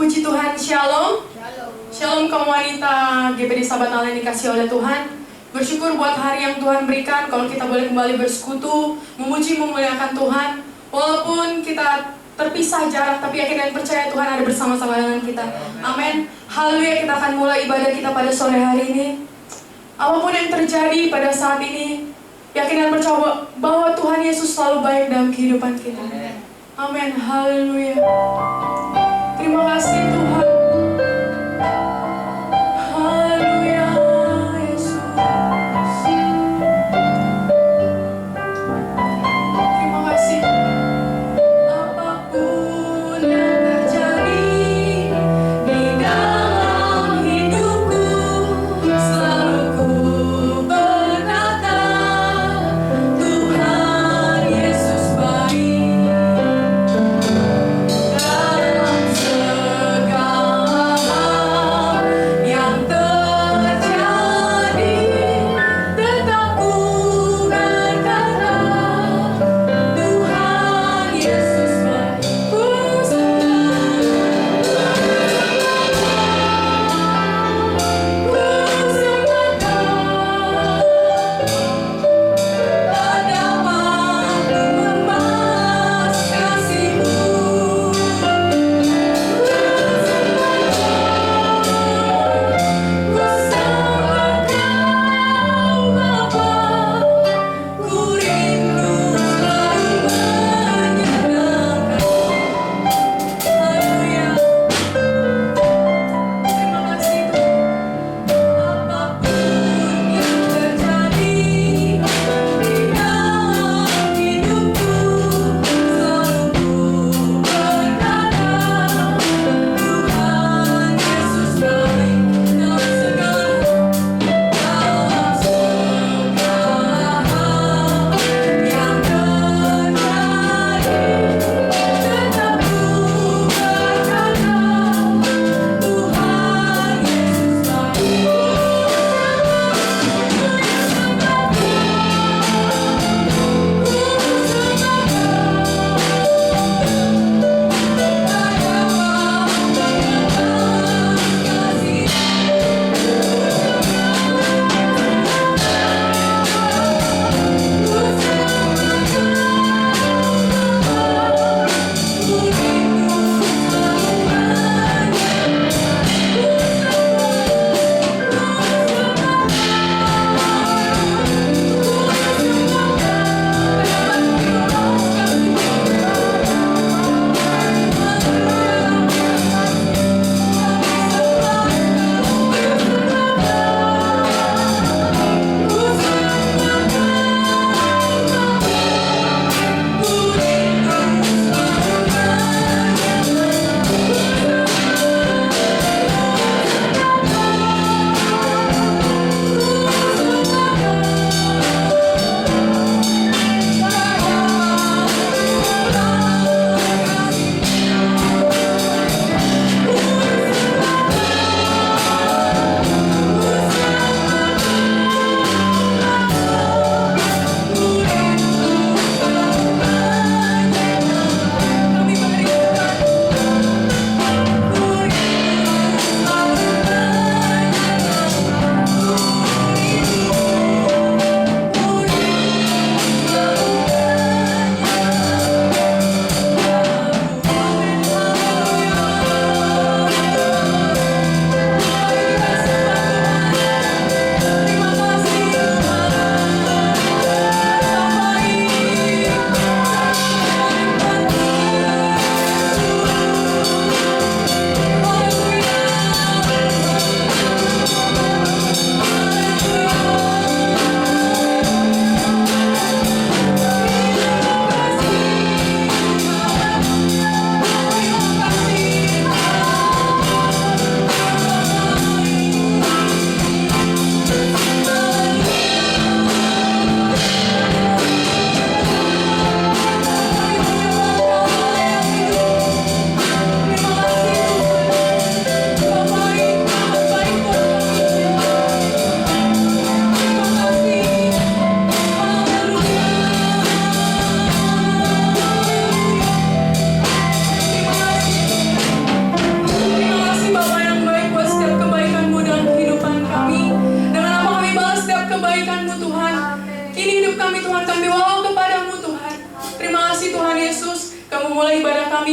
Puji Tuhan, Shalom. Shalom kaum wanita GPD Sahabat Allah yang dikasih oleh Tuhan. Bersyukur buat hari yang Tuhan berikan, kalau kita boleh kembali bersekutu, memuji, memuliakan Tuhan. Walaupun kita terpisah jarak, tapi yakin dan percaya Tuhan ada bersama-sama dengan kita. Amin. Haleluya, kita akan mulai ibadah kita pada sore hari ini. Apapun yang terjadi pada saat ini, yakin dan percaya bahwa Tuhan Yesus selalu baik dalam kehidupan kita. Amin. Haleluya. Terima kasih Tuhan. Haleluya, Yesus. Terima kasih. Apapun yang terjadi di dalam hidupku, selalu ku berkata, Tuhan Yesus baik dalam segala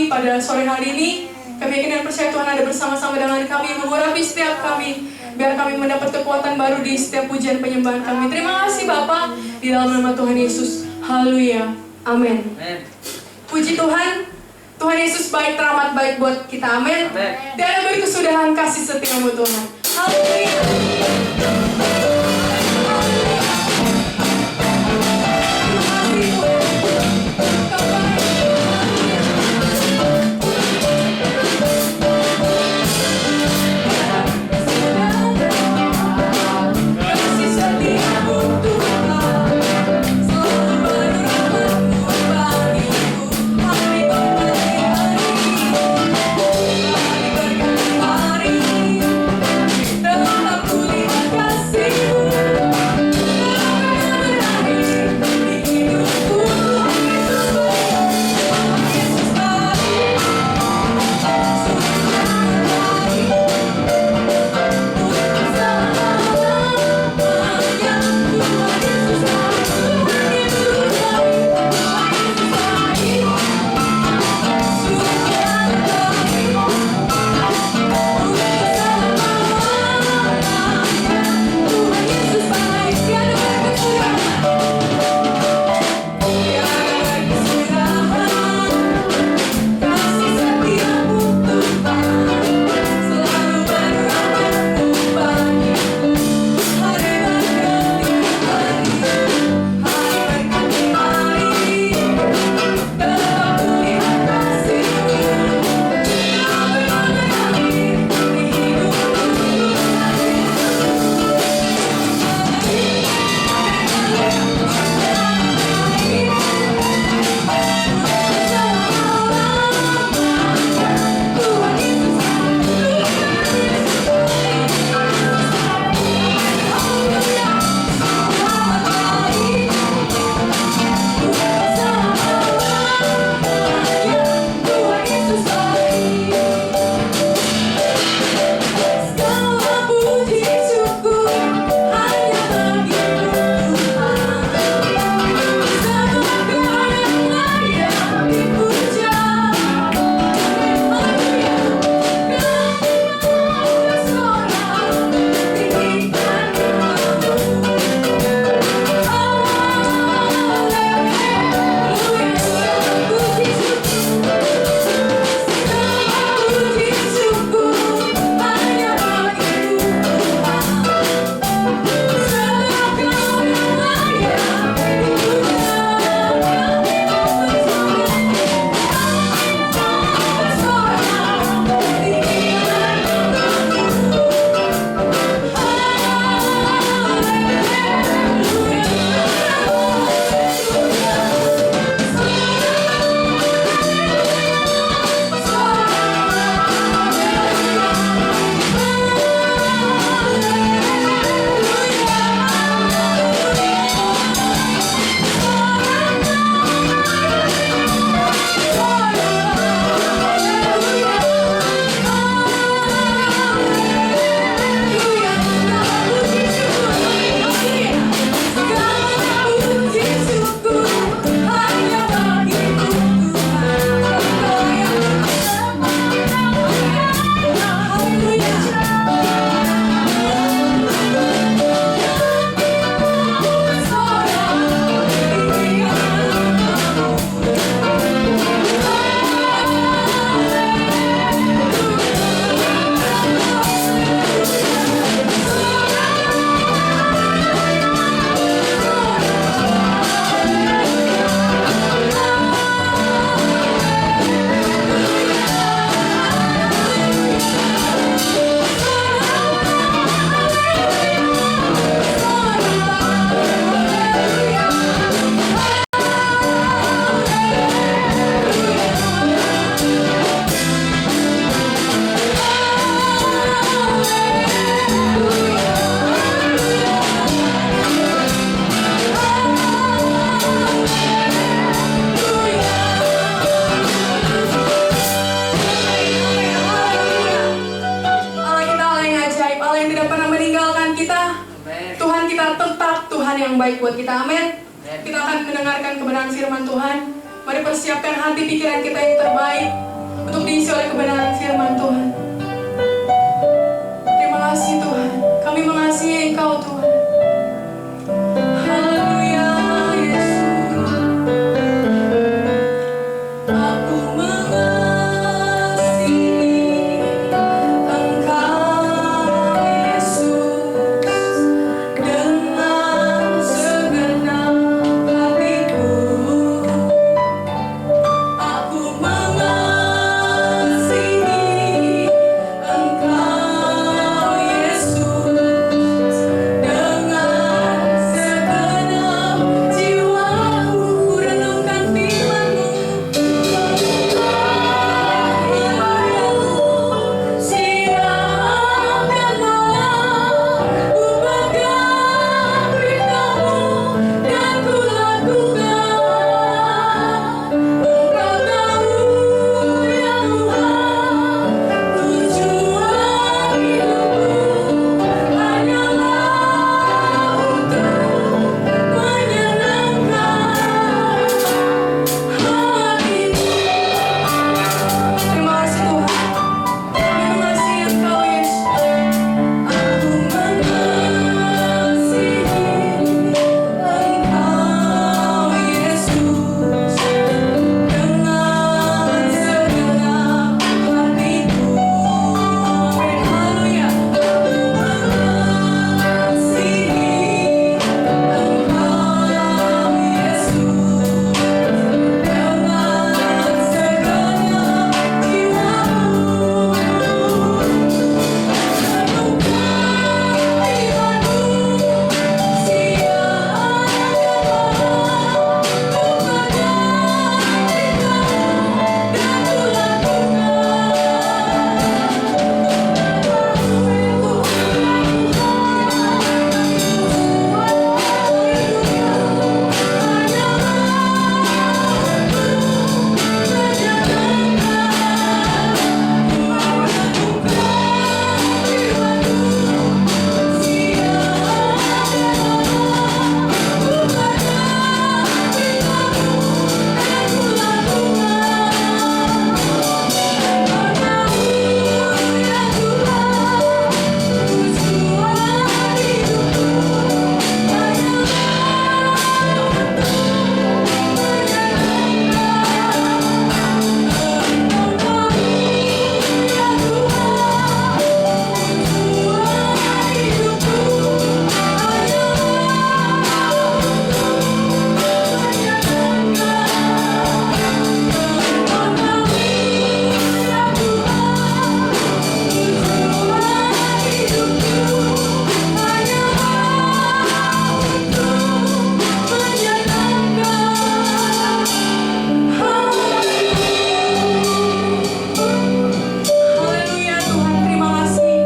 kami pada sore hari ini. Kami yakin dan percaya Tuhan ada bersama-sama dengan kami, mengurapi setiap kami, biar kami mendapat kekuatan baru di setiap pujian penyembahan kami. Terima kasih Bapa, di dalam nama Tuhan Yesus. Haleluya. Amin. Puji Tuhan. Tuhan Yesus baik, teramat baik buat kita. Amin. Tiada berkesudahan kasih setiamu Tuhan. Haleluya. yang baik buat kita. Amin. Kita akan mendengarkan kebenaran firman Tuhan. Mari persiapkan hati pikiran kita yang terbaik. untuk diisi oleh kebenaran firman Tuhan. Terima kasih Tuhan, kami mengasihi Engkau Tuhan. Haleluya Yesus. Aku mengasihi Engkau Yesus dengan segenap hatiku. Aku mengasihi Engkau Yesus dengan segenap jiwaku. Ku renungkan firman-Mu. Siang dan malam ku pegang berita-Mu dan ku lakukan. Engkau tahu ya Tuhan, tujuan hidupku hanyalah untuk menyenangkan hati-Mu. Terima kasih Tuhan, kami mengasihi Engkau Yesus. Aku mengasihi Engkau Yesus dengan segenap hatiku. Haleluya. Aku mengasihi Engkau Yesus dengan segenap jiwaku. Haleluya Tuhan, terima kasih.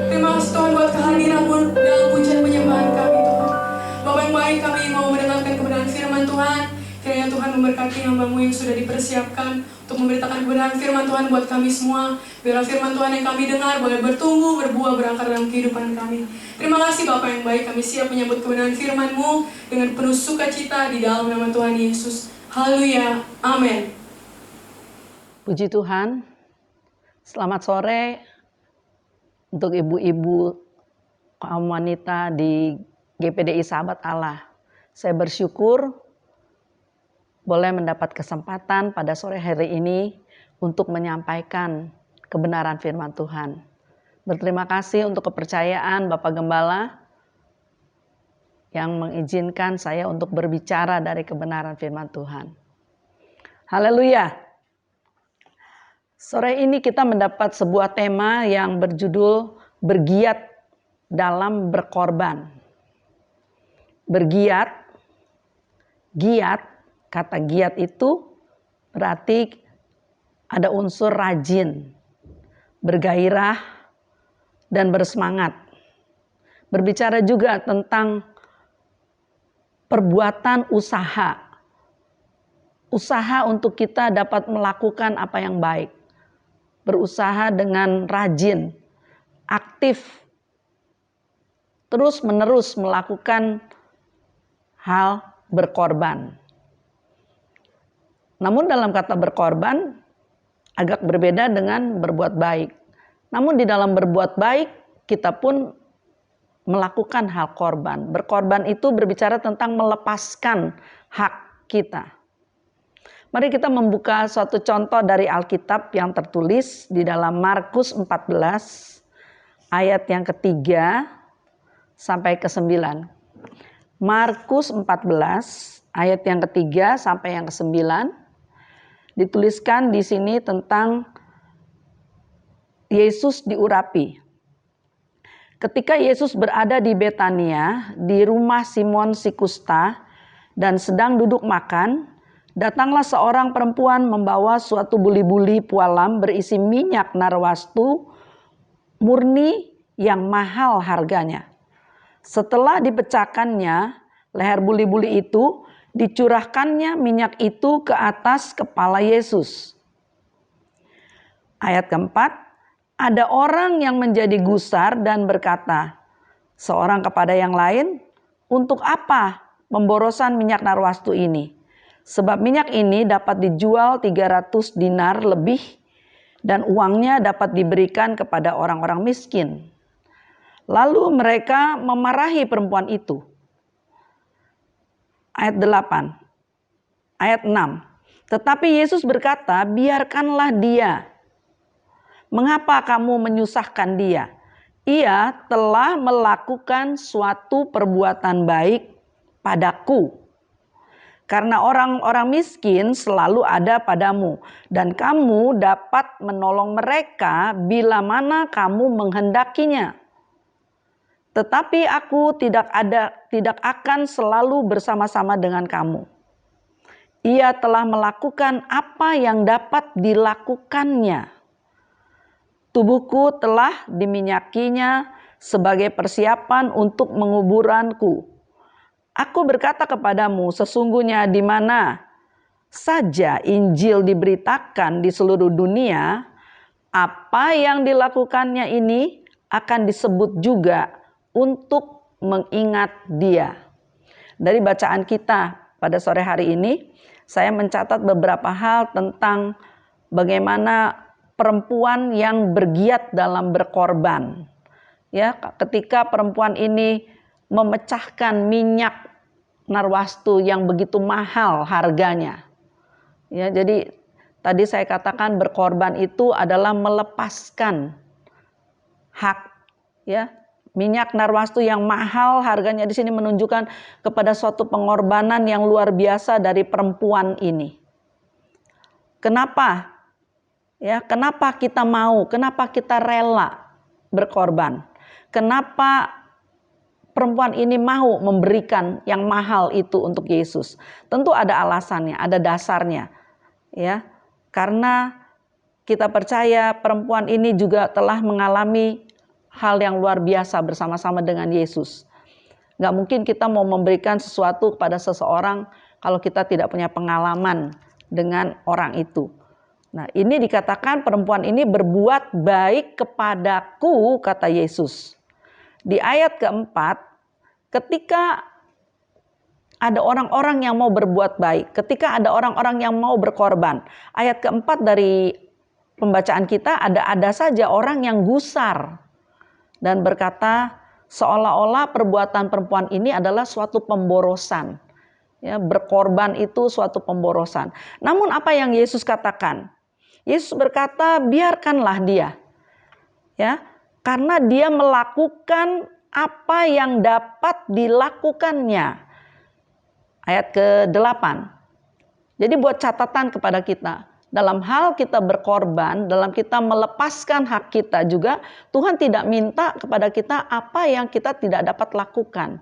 Terima kasih Tuhan buat kehadiran-Mu dalam pujian penyembahan kami Tuhan. Bapa yang baik, kami mau mendengarkan kebenaran firman Tuhan. Kiranya Tuhan memberkati hamba-Mu yang sudah dipersiapkan untuk memberitakan kebenaran firman Tuhan buat kami semua. Biarlah firman Tuhan yang kami dengar boleh bertumbuh, berbuah, berakar dalam kehidupan kami. Terima kasih Bapa yang baik, kami siap menyambut kebenaran firman-Mu dengan penuh sukacita di dalam nama Tuhan Yesus. Haleluya, amin. Puji Tuhan, selamat sore untuk ibu-ibu kaum wanita di GPDI Sahabat Allah. Saya bersyukur boleh mendapat kesempatan pada sore hari ini untuk menyampaikan kebenaran firman Tuhan. Berterima kasih untuk kepercayaan Bapak Gembala yang mengizinkan saya untuk berbicara dari kebenaran firman Tuhan. Haleluya. Sore ini kita mendapat sebuah tema yang berjudul bergiat dalam berkorban. Bergiat, giat, kata giat itu berarti ada unsur rajin, bergairah, dan bersemangat. Berbicara juga tentang perbuatan usaha. Usaha untuk kita dapat melakukan apa yang baik. Berusaha dengan rajin, aktif, terus menerus melakukan hal berkorban. Namun dalam kata berkorban agak berbeda dengan berbuat baik. Namun di dalam berbuat baik, kita pun melakukan hal korban. Berkorban itu berbicara tentang melepaskan hak kita. Mari kita membuka suatu contoh dari Alkitab yang tertulis di dalam Markus 14 ayat yang ketiga sampai ke-9. Markus 14 ayat yang ketiga sampai yang ke-9 dituliskan di sini tentang Yesus diurapi. Ketika Yesus berada di Betania, di rumah Simon si Kusta, dan sedang duduk makan, datanglah seorang perempuan membawa suatu buli-buli pualam berisi minyak narwastu murni yang mahal harganya. Setelah dipecahkannya, leher buli-buli itu, dicurahkannya minyak itu ke atas kepala Yesus. Ayat keempat, ada orang yang menjadi gusar dan berkata, seorang kepada yang lain, untuk apa pemborosan minyak narwastu ini? Sebab minyak ini dapat dijual 300 dinar lebih dan uangnya dapat diberikan kepada orang-orang miskin. Lalu mereka memarahi perempuan itu. Ayat 8. Ayat 6. Tetapi Yesus berkata, biarkanlah dia. Mengapa kamu menyusahkan dia? Ia telah melakukan suatu perbuatan baik padaku. Karena orang-orang miskin selalu ada padamu, dan kamu dapat menolong mereka bila mana kamu menghendakinya. Tetapi aku tidak akan selalu bersama-sama dengan kamu. Ia telah melakukan apa yang dapat dilakukannya. Tubuhku telah diminyakinya sebagai persiapan untuk menguburanku. Aku berkata kepadamu, sesungguhnya di mana saja Injil diberitakan di seluruh dunia, apa yang dilakukannya ini akan disebut juga untuk mengingat dia. Dari bacaan kita pada sore hari ini, saya mencatat beberapa hal tentang bagaimana perempuan yang bergiat dalam berkorban. Ya, ketika perempuan ini memecahkan minyak narwastu yang begitu mahal harganya. Ya, jadi tadi saya katakan berkorban itu adalah melepaskan hak, ya. Minyak narwastu yang mahal harganya di sini menunjukkan kepada suatu pengorbanan yang luar biasa dari perempuan ini. Kenapa? Ya, kenapa kita mau? Kenapa kita rela berkorban? Kenapa perempuan ini mau memberikan yang mahal itu untuk Yesus? Tentu ada alasannya, ada dasarnya. Ya, karena kita percaya perempuan ini juga telah mengalami hal yang luar biasa bersama-sama dengan Yesus. Gak mungkin kita mau memberikan sesuatu kepada seseorang kalau kita tidak punya pengalaman dengan orang itu. Nah, ini dikatakan perempuan ini berbuat baik kepadaku, kata Yesus. Di ayat keempat, ketika ada orang-orang yang mau berbuat baik, ketika ada orang-orang yang mau berkorban. Ayat keempat dari pembacaan kita ada saja orang yang gusar dan berkata seolah-olah perbuatan perempuan ini adalah suatu pemborosan. Ya, berkorban itu suatu pemborosan. Namun apa yang Yesus katakan? Yesus berkata, biarkanlah dia. Ya, karena dia melakukan apa yang dapat dilakukannya. Ayat ke-8. Jadi buat catatan kepada kita. Dalam hal kita berkorban, dalam kita melepaskan hak kita juga, Tuhan tidak minta kepada kita apa yang kita tidak dapat lakukan.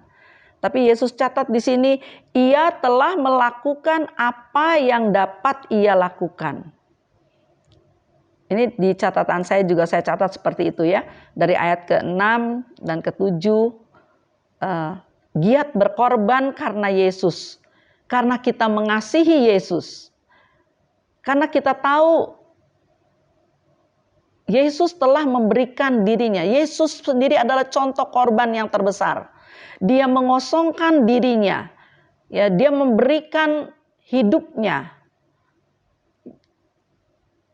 Tapi Yesus catat di sini, ia telah melakukan apa yang dapat ia lakukan. Ini di catatan saya juga saya catat seperti itu ya. Dari ayat ke-6 dan ke-7. Giat berkorban karena Yesus. Karena kita mengasihi Yesus. Karena kita tahu Yesus telah memberikan dirinya. Yesus sendiri adalah contoh korban yang terbesar. Dia mengosongkan dirinya. Ya, dia memberikan hidupnya.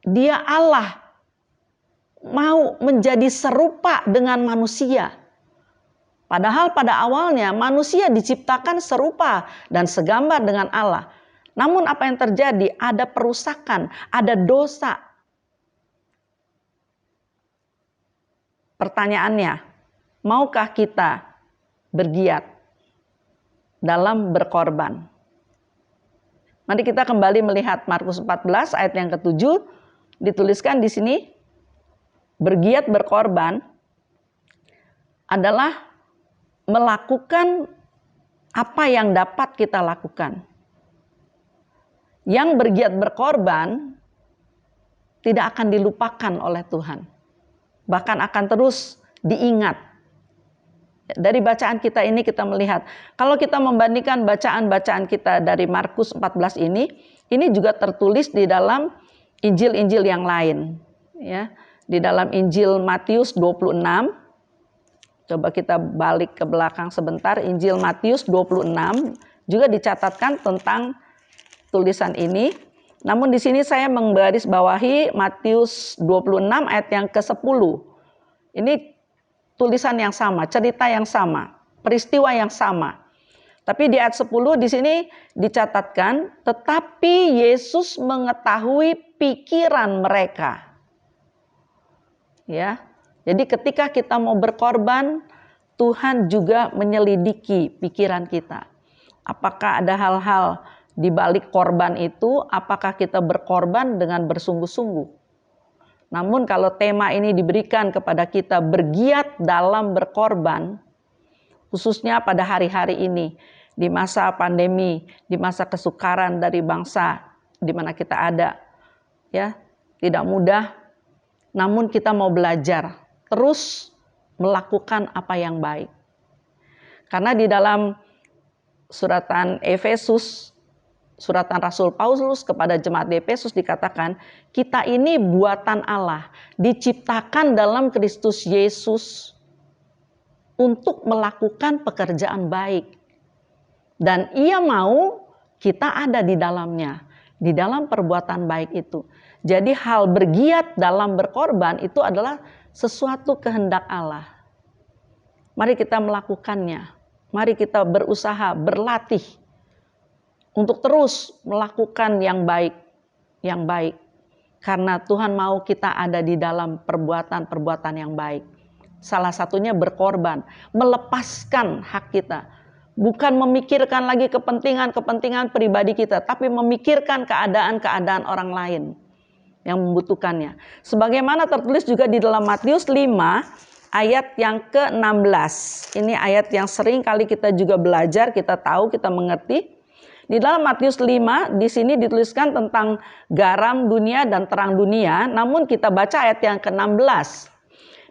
Dia Allah, mau menjadi serupa dengan manusia. Padahal pada awalnya manusia diciptakan serupa dan segambar dengan Allah. Namun apa yang terjadi? Ada perusakan, ada dosa. Pertanyaannya, maukah kita bergiat dalam berkorban? Mari kita kembali melihat Markus 14 ayat yang ke-7, dituliskan di sini, bergiat berkorban adalah melakukan apa yang dapat kita lakukan. Yang bergiat berkorban tidak akan dilupakan oleh Tuhan. Bahkan akan terus diingat. Dari bacaan kita ini kita melihat, kalau kita membandingkan bacaan-bacaan kita dari Markus 14 ini juga tertulis di dalam Injil-Injil yang lain. Ya, di dalam Injil Matius 26, coba kita balik ke belakang sebentar, Injil Matius 26 juga dicatatkan tentang tulisan ini. Namun di sini saya menggarisbawahi Matius 26 ayat yang ke-10. Ini tulisan yang sama, cerita yang sama, peristiwa yang sama. Tapi di ayat 10 di sini dicatatkan, tetapi Yesus mengetahui pikiran mereka. Ya. Jadi ketika kita mau berkorban, Tuhan juga menyelidiki pikiran kita. Apakah ada hal-hal di balik korban itu, apakah kita berkorban dengan bersungguh-sungguh? Namun kalau tema ini diberikan kepada kita bergiat dalam berkorban, khususnya pada hari-hari ini, di masa pandemi, di masa kesukaran dari bangsa di mana kita ada, ya, tidak mudah. Namun kita mau belajar terus melakukan apa yang baik. Karena di dalam suratan Efesus, suratan Rasul Paulus kepada jemaat di Efesus dikatakan, kita ini buatan Allah, diciptakan dalam Kristus Yesus untuk melakukan pekerjaan baik. Dan Ia mau kita ada di dalamnya, di dalam perbuatan baik itu. Jadi hal bergiat dalam berkorban itu adalah sesuatu kehendak Allah. Mari kita melakukannya. Mari kita berusaha, berlatih untuk terus melakukan yang baik, karena Tuhan mau kita ada di dalam perbuatan-perbuatan yang baik. Salah satunya berkorban, melepaskan hak kita, bukan memikirkan lagi kepentingan pribadi kita, tapi memikirkan keadaan-keadaan orang lain yang membutuhkannya. Sebagaimana tertulis juga di dalam Matius 5 ayat yang ke-16. Ini ayat yang sering kali kita juga belajar, kita tahu, kita mengerti. Di dalam Matius 5, di sini dituliskan tentang garam dunia dan terang dunia. Namun kita baca ayat yang ke-16.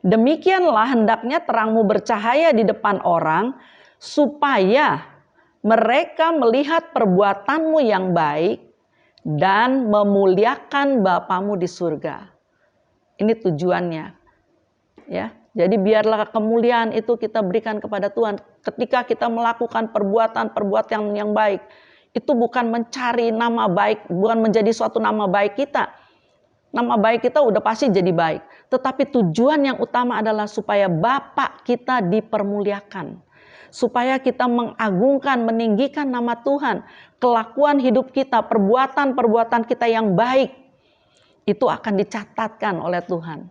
Demikianlah hendaknya terangmu bercahaya di depan orang, supaya mereka melihat perbuatanmu yang baik dan memuliakan Bapamu di surga. Ini tujuannya. Ya, jadi biarlah kemuliaan itu kita berikan kepada Tuhan. Ketika kita melakukan perbuatan yang baik, itu bukan mencari nama baik, bukan menjadi suatu nama baik kita. Nama baik kita udah pasti jadi baik. Tetapi tujuan yang utama adalah supaya Bapa kita dipermuliakan. Supaya kita mengagungkan, meninggikan nama Tuhan. Kelakuan hidup kita, perbuatan-perbuatan kita yang baik, itu akan dicatatkan oleh Tuhan.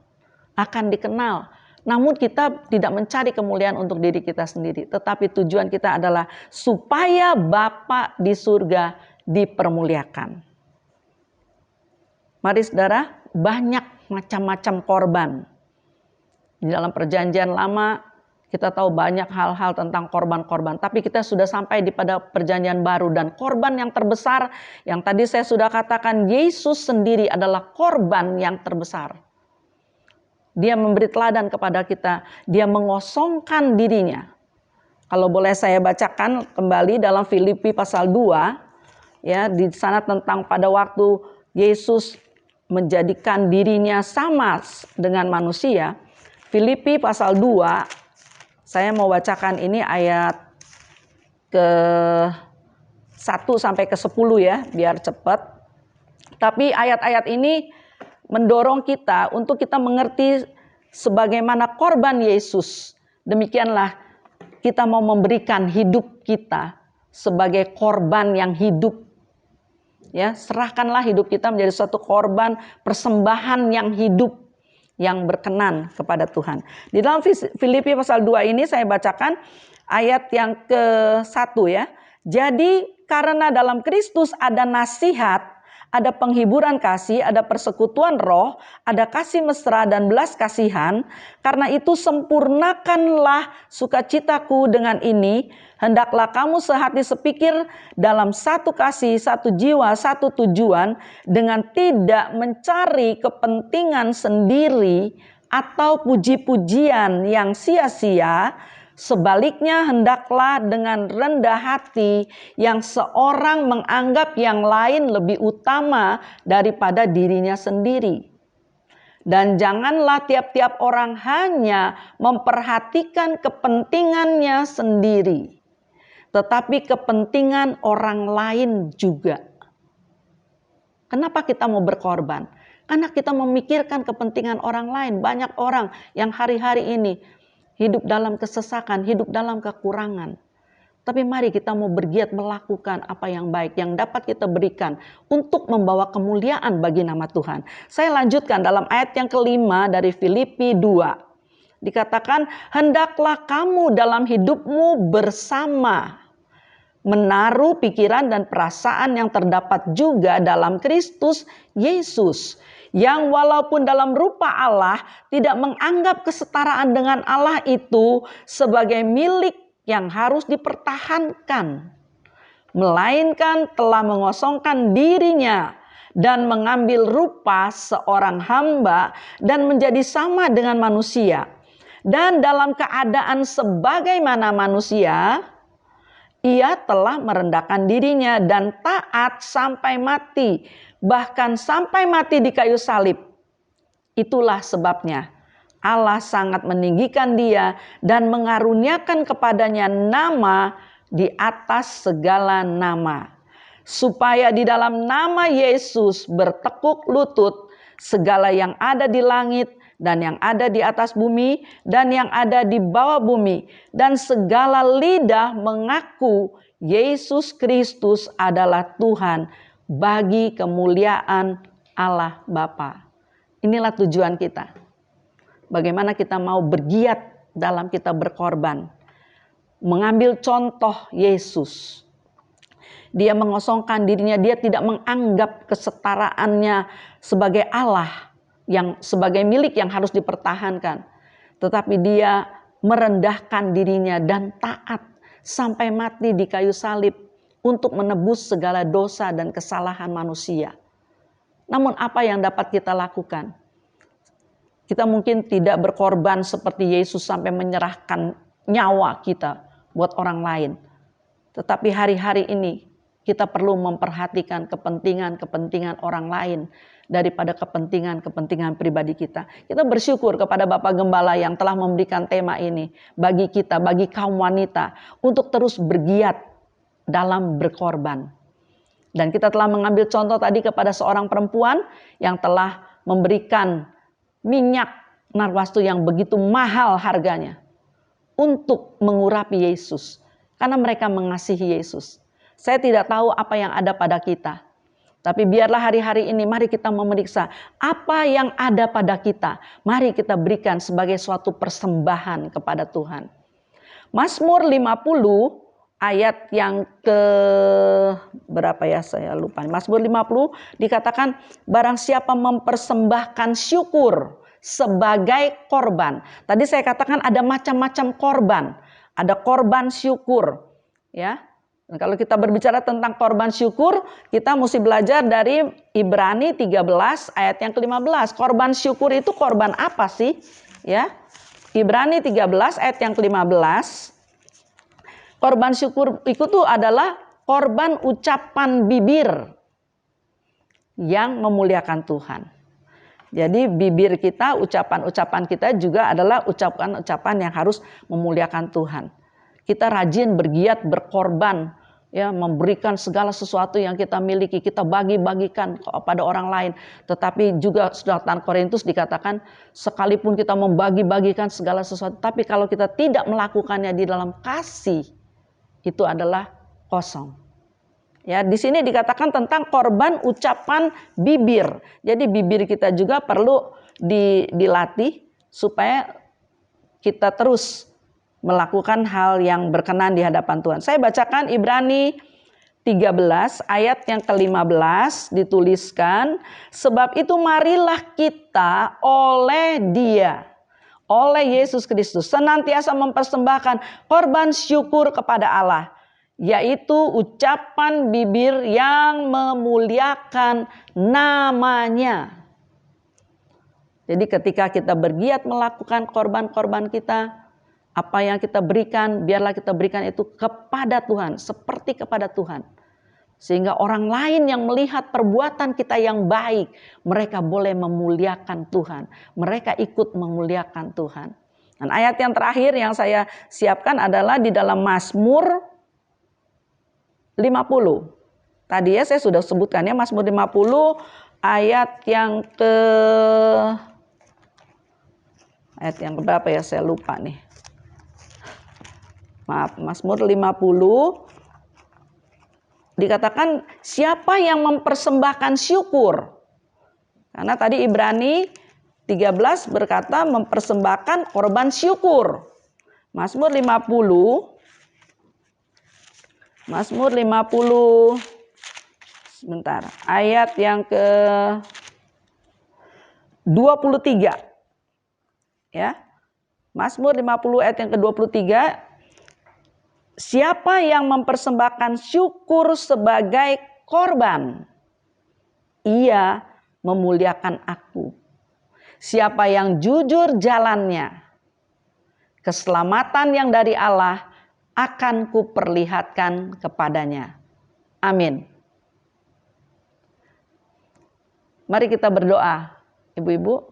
Akan dikenal. Namun kita tidak mencari kemuliaan untuk diri kita sendiri. Tetapi tujuan kita adalah supaya Bapa di surga dipermuliakan. Mari saudara, banyak macam-macam korban. Di dalam perjanjian lama kita tahu banyak hal-hal tentang korban-korban. Tapi kita sudah sampai pada perjanjian baru. Dan korban yang terbesar yang tadi saya sudah katakan, Yesus sendiri adalah korban yang terbesar. Dia memberi teladan kepada kita. Dia mengosongkan dirinya. Kalau boleh saya bacakan kembali dalam Filipi pasal 2. Ya, di sana tentang pada waktu Yesus menjadikan dirinya sama dengan manusia. Filipi pasal 2. Saya mau bacakan ini ayat ke-1 sampai ke-10 ya, biar cepat. Tapi ayat-ayat ini mendorong kita untuk kita mengerti sebagaimana korban Yesus. Demikianlah kita mau memberikan hidup kita sebagai korban yang hidup. Ya, serahkanlah hidup kita menjadi suatu korban persembahan yang hidup, yang berkenan kepada Tuhan. Di dalam Filipi pasal 2 ini saya bacakan ayat yang ke-1 ya. Jadi karena dalam Kristus ada nasihat, ada penghiburan kasih, ada persekutuan roh, ada kasih mesra dan belas kasihan. Karena itu sempurnakanlah sukacitaku dengan ini. Hendaklah kamu sehati sepikir dalam satu kasih, satu jiwa, satu tujuan, dengan tidak mencari kepentingan sendiri atau puji-pujian yang sia-sia. Sebaliknya hendaklah dengan rendah hati yang seorang menganggap yang lain lebih utama daripada dirinya sendiri. Dan janganlah tiap-tiap orang hanya memperhatikan kepentingannya sendiri, tetapi kepentingan orang lain juga. Kenapa kita mau berkorban? Karena kita memikirkan kepentingan orang lain. Banyak orang yang hari-hari ini hidup dalam kesesakan, hidup dalam kekurangan. Tapi mari kita mau bergiat melakukan apa yang baik yang dapat kita berikan untuk membawa kemuliaan bagi nama Tuhan. Saya lanjutkan dalam ayat yang kelima dari Filipi 2. Dikatakan, hendaklah kamu dalam hidupmu bersama menaruh pikiran dan perasaan yang terdapat juga dalam Kristus Yesus, yang walaupun dalam rupa Allah tidak menganggap kesetaraan dengan Allah itu sebagai milik yang harus dipertahankan, melainkan telah mengosongkan dirinya dan mengambil rupa seorang hamba dan menjadi sama dengan manusia. Dan dalam keadaan sebagaimana manusia, ia telah merendahkan dirinya dan taat sampai mati, bahkan sampai mati di kayu salib. Itulah sebabnya Allah sangat meninggikan dia dan mengaruniakan kepadanya nama di atas segala nama, supaya di dalam nama Yesus bertekuk lutut segala yang ada di langit dan yang ada di atas bumi dan yang ada di bawah bumi, dan segala lidah mengaku Yesus Kristus adalah Tuhan, bagi kemuliaan Allah Bapa. Inilah tujuan kita. Bagaimana kita mau bergiat dalam kita berkorban. Mengambil contoh Yesus. Dia mengosongkan dirinya, dia tidak menganggap kesetaraannya sebagai Allah, yang sebagai milik yang harus dipertahankan. Tetapi dia merendahkan dirinya dan taat sampai mati di kayu salib untuk menebus segala dosa dan kesalahan manusia. Namun apa yang dapat kita lakukan? Kita mungkin tidak berkorban seperti Yesus sampai menyerahkan nyawa kita buat orang lain. Tetapi hari-hari ini kita perlu memperhatikan kepentingan-kepentingan orang lain daripada kepentingan-kepentingan pribadi kita. Kita bersyukur kepada Bapak Gembala yang telah memberikan tema ini bagi kita, bagi kaum wanita, untuk terus bergiat dalam berkorban. Dan kita telah mengambil contoh tadi kepada seorang perempuan yang telah memberikan minyak narwastu yang begitu mahal harganya untuk mengurapi Yesus, karena mereka mengasihi Yesus. Saya tidak tahu apa yang ada pada kita, tapi biarlah hari-hari ini mari kita memeriksa apa yang ada pada kita. Mari kita berikan sebagai suatu persembahan kepada Tuhan. Mazmur 50 ayat yang ke berapa ya, saya lupa. Mazmur 50 dikatakan, barang siapa mempersembahkan syukur sebagai korban. Tadi saya katakan ada macam-macam korban. Ada korban syukur, ya. Dan kalau kita berbicara tentang korban syukur, kita mesti belajar dari Ibrani 13 ayat yang ke-15. Korban syukur itu korban apa sih? Ya. Ibrani 13 ayat yang ke-15. Korban syukur itu adalah korban ucapan bibir yang memuliakan Tuhan. Jadi bibir kita, ucapan-ucapan kita juga adalah ucapan-ucapan yang harus memuliakan Tuhan. Kita rajin bergiat berkorban ya, memberikan segala sesuatu yang kita miliki, kita bagi-bagikan kepada orang lain. Tetapi juga sudah Tan Korintus dikatakan, sekalipun kita membagi-bagikan segala sesuatu, tapi kalau kita tidak melakukannya di dalam kasih, itu adalah kosong. Ya, di sini dikatakan tentang korban ucapan bibir. Jadi bibir kita juga perlu dilatih supaya kita terus melakukan hal yang berkenan di hadapan Tuhan. Saya bacakan Ibrani 13 ayat yang ke-15 dituliskan, sebab itu marilah kita oleh Dia, oleh Yesus Kristus senantiasa mempersembahkan korban syukur kepada Allah, yaitu ucapan bibir yang memuliakan namanya. Jadi ketika kita bergiat melakukan korban-korban kita, apa yang kita berikan, biarlah kita berikan itu kepada Tuhan, seperti kepada Tuhan. Sehingga orang lain yang melihat perbuatan kita yang baik, mereka boleh memuliakan Tuhan. Mereka ikut memuliakan Tuhan. Dan ayat yang terakhir yang saya siapkan adalah di dalam Mazmur 50. Tadi ya saya sudah sebutkan ya, Mazmur 50 ayat yang berapa ya, saya lupa nih. Maaf, Mazmur 50 dikatakan siapa yang mempersembahkan syukur. Karena tadi Ibrani 13 berkata mempersembahkan korban syukur. Mazmur 50 sebentar, ayat yang ke-23. Ya. Mazmur 50 ayat yang ke-23. Siapa yang mempersembahkan syukur sebagai korban, ia memuliakan aku. Siapa yang jujur jalannya, keselamatan yang dari Allah akan kuperlihatkan kepadanya. Amin. Mari kita berdoa, ibu-ibu.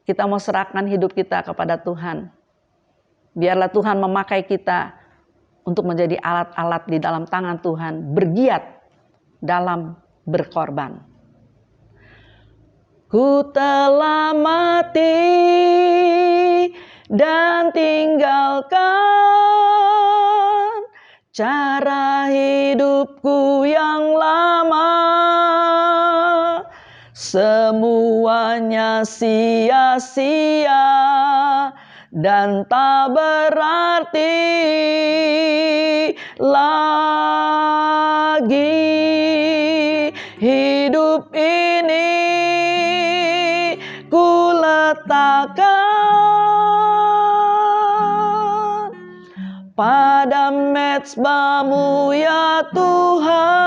Kita mau serahkan hidup kita kepada Tuhan. Biarlah Tuhan memakai kita untuk menjadi alat-alat di dalam tangan Tuhan, bergiat dalam berkorban. Ku telah mati dan tinggalkan cara hidupku yang lama. Semuanya sia-sia dan tak berarti lagi. Hidup ini ku letakkan pada mezbamu ya Tuhan.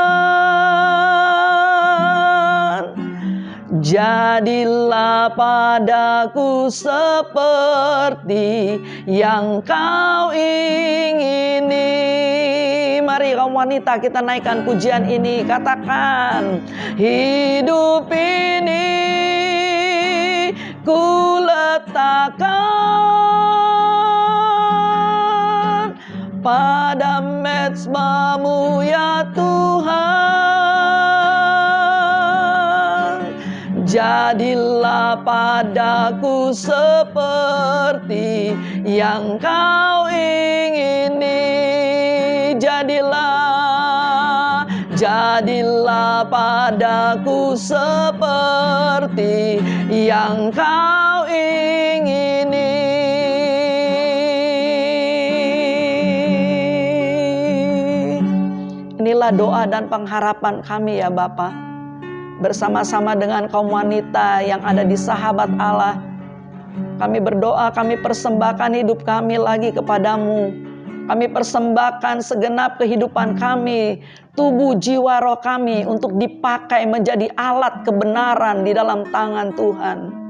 Jadilah padaku seperti yang Kau ingini. Mari kaum wanita kita naikkan pujian ini. Katakan, hidup ini ku letakkan pada mezbamu ya Tuhan. Jadilah padaku seperti yang Kau ingini. Jadilah padaku seperti yang Kau ingini. Inilah doa dan pengharapan kami ya Bapa. Bersama-sama dengan kaum wanita yang ada di Sahabat Allah, kami berdoa, kami persembahkan hidup kami lagi kepadamu. Kami persembahkan segenap kehidupan kami, tubuh, jiwa, roh kami untuk dipakai menjadi alat kebenaran di dalam tangan Tuhan.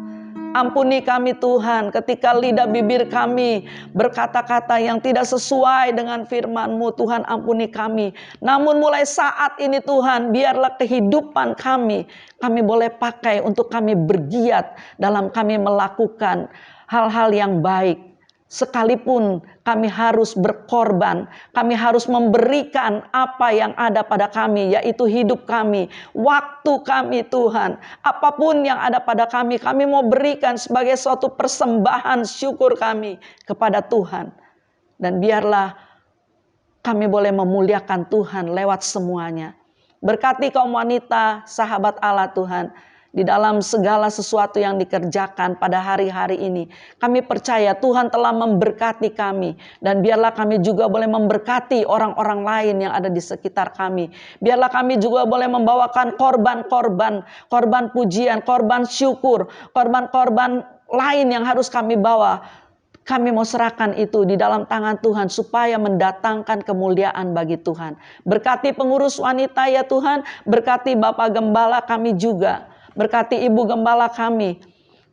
Ampuni kami Tuhan ketika lidah bibir kami berkata-kata yang tidak sesuai dengan firman-Mu. Tuhan ampuni kami. Namun mulai saat ini Tuhan, biarlah kehidupan kami boleh pakai untuk kami bergiat dalam kami melakukan hal-hal yang baik. Sekalipun kami harus berkorban, kami harus memberikan apa yang ada pada kami, yaitu hidup kami, waktu kami Tuhan. Apapun yang ada pada kami mau berikan sebagai suatu persembahan syukur kami kepada Tuhan. Dan biarlah kami boleh memuliakan Tuhan lewat semuanya. Berkati kaum wanita, sahabat Allah Tuhan. Di dalam segala sesuatu yang dikerjakan pada hari-hari ini, kami percaya Tuhan telah memberkati kami. Dan biarlah kami juga boleh memberkati orang-orang lain yang ada di sekitar kami. Biarlah kami juga boleh membawakan korban pujian, korban syukur, korban-korban lain yang harus kami bawa. Kami mau serahkan itu di dalam tangan Tuhan supaya mendatangkan kemuliaan bagi Tuhan. Berkati pengurus wanita ya Tuhan, berkati Bapak Gembala kami juga. Berkati Ibu Gembala kami,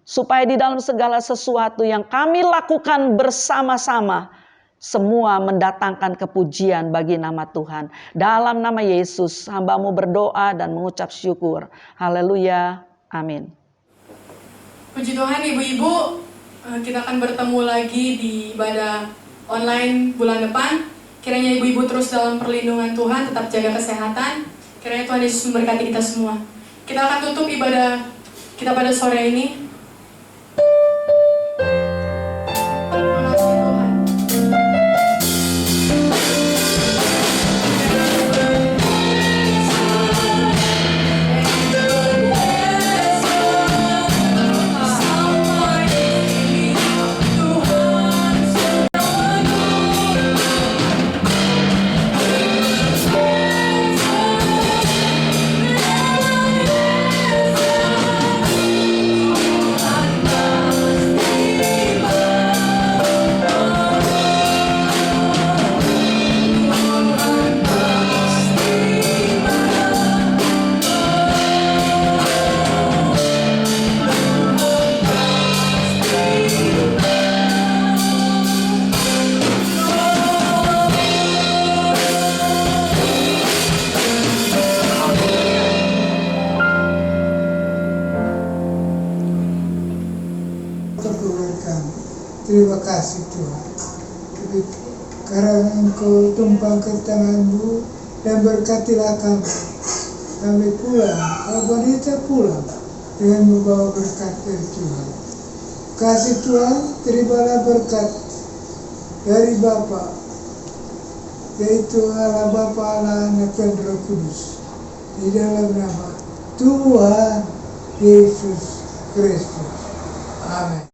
supaya di dalam segala sesuatu yang kami lakukan bersama-sama, semua mendatangkan kepujian bagi nama Tuhan. Dalam nama Yesus, hamba-Mu berdoa dan mengucap syukur. Haleluya, amin. Puji Tuhan ibu-ibu, kita akan bertemu lagi di ibadah online bulan depan. Kiranya ibu-ibu terus dalam perlindungan Tuhan, tetap jaga kesehatan. Kiranya Tuhan Yesus memberkati kita semua. Kita akan tutup ibadah kita pada sore ini. Terima kasih Tuhan, karena Engkau tumpangkan tangan-Mu dan berkatilah kami. Kami pulang, wanita pulang dengan membawa berkat dari Tuhan. Kasih Tuhan, terimalah berkat dari Bapa, yaitu Allah Bapa, Allah Anak dan Roh Kudus, di dalam nama Tuhan Yesus Kristus. Amin.